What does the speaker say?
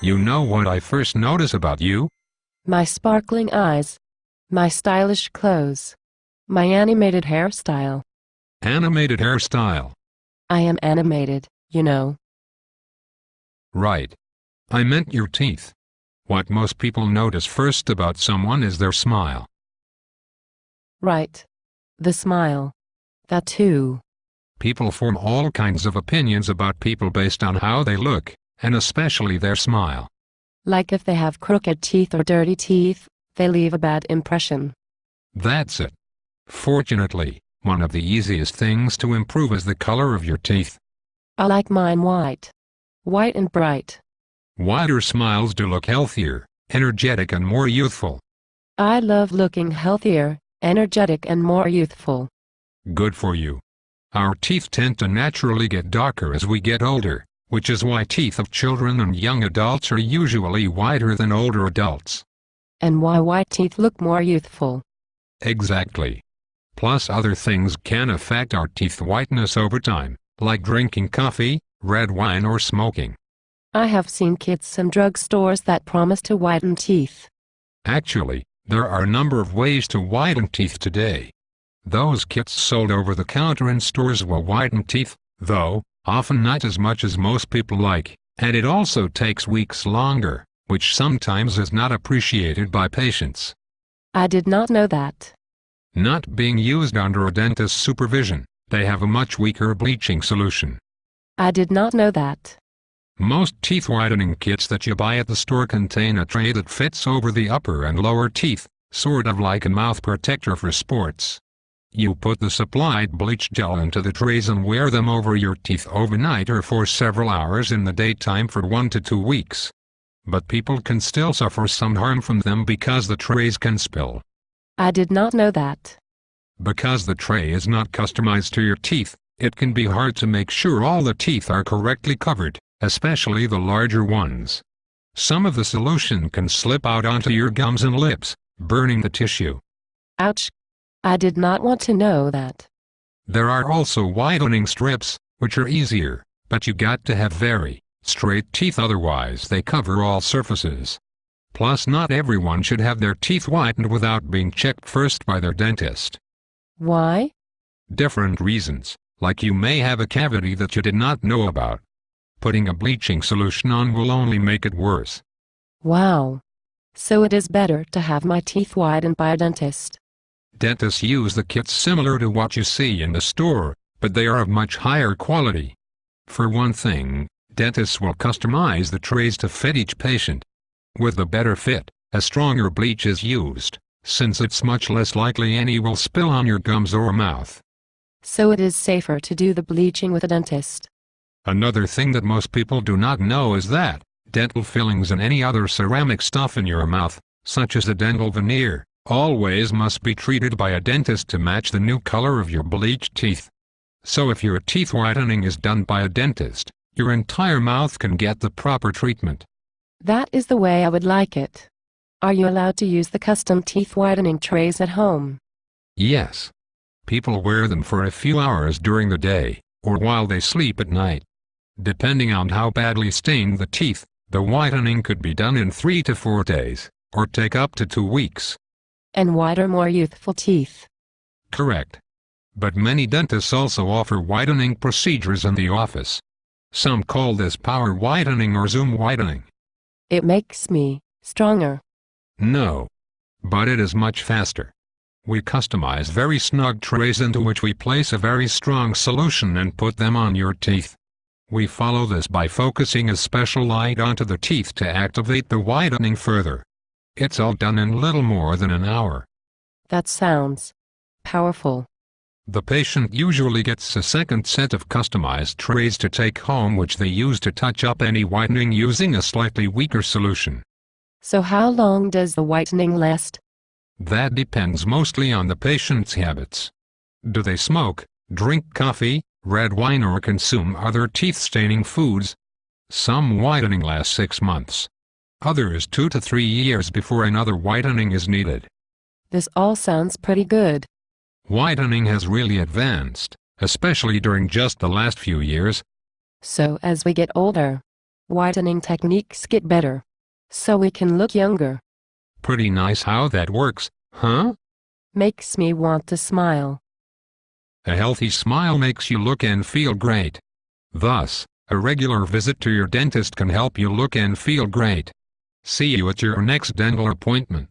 You know what I first notice about you? My sparkling eyes. My stylish clothes. My animated hairstyle. Animated hairstyle. I am animated, you know. Right. I meant your teeth. What most people notice first about someone is their smile. Right. The smile. That too. People form all kinds of opinions about people based on how they look, and especially their smile. Like if they have crooked teeth or dirty teeth, they leave a bad impression. That's it. Fortunately, one of the easiest things to improve is the color of your teeth. I like mine white. White and bright. Wider smiles do look healthier, energetic and more youthful. I love looking healthier, energetic and more youthful. Good for you. Our teeth tend to naturally get darker as we get older, which is why teeth of children and young adults are usually whiter than older adults. And why white teeth look more youthful. Exactly. Plus other things can affect our teeth whiteness over time, like drinking coffee, red wine or smoking. I have seen kits in drugstores that promise to whiten teeth. Actually, there are a number of ways to whiten teeth today. Those kits sold over the counter in stores will whiten teeth, though, often not as much as most people like, and it also takes weeks longer, which sometimes is not appreciated by patients. I did not know that. Not being used under a dentist's supervision, they have a much weaker bleaching solution. I did not know that. Most teeth whitening kits that you buy at the store contain a tray that fits over the upper and lower teeth, sort of like a mouth protector for sports. You put the supplied bleach gel into the trays and wear them over your teeth overnight or for several hours in the daytime for 1 to 2 weeks. But people can still suffer some harm from them because the trays can spill. I did not know that. Because the tray is not customized to your teeth, it can be hard to make sure all the teeth are correctly covered, especially the larger ones. Some of the solution can slip out onto your gums and lips, burning the tissue. Ouch. I did not want to know that. There are also whitening strips, which are easier, but you got to have very straight teeth, otherwise they cover all surfaces. Plus not everyone should have their teeth whitened without being checked first by their dentist. Why? Different reasons, like you may have a cavity that you did not know about. Putting a bleaching solution on will only make it worse. Wow. So it is better to have my teeth whitened by a dentist. Dentists use the kits similar to what you see in the store, but they are of much higher quality. For one thing, dentists will customize the trays to fit each patient. With a better fit, a stronger bleach is used, since it's much less likely any will spill on your gums or mouth. So it is safer to do the bleaching with a dentist. Another thing that most people do not know is that dental fillings and any other ceramic stuff in your mouth, such as the dental veneer, always must be treated by a dentist to match the new color of your bleached teeth. So if your teeth whitening is done by a dentist, your entire mouth can get the proper treatment. That is the way I would like it. Are you allowed to use the custom teeth whitening trays at home? Yes. People wear them for a few hours during the day, or while they sleep at night. Depending on how badly stained the teeth, the whitening could be done in 3 to 4 days, or take up to 2 weeks. And whiter, more youthful teeth. Correct. But many dentists also offer whitening procedures in the office. Some call this power whitening or zoom whitening. It makes me stronger. No. But it is much faster. We customize very snug trays into which we place a very strong solution and put them on your teeth. We follow this by focusing a special light onto the teeth to activate the whitening further. It's all done in little more than an hour. That sounds powerful. The patient usually gets a second set of customized trays to take home, which they use to touch up any whitening using a slightly weaker solution. So how long does the whitening last? That depends mostly on the patient's habits. Do they smoke, drink coffee, red wine or consume other teeth-staining foods? Some whitening lasts 6 months. Others 2 to 3 years before another whitening is needed. This all sounds pretty good. Whitening has really advanced, especially during just the last few years. So as we get older, Whitening techniques get better, so we can look younger. Pretty nice how that works, huh? Makes me want to smile. A healthy smile makes you look and feel great. Thus, a regular visit to your dentist can help you look and feel great. See you at your next dental appointment.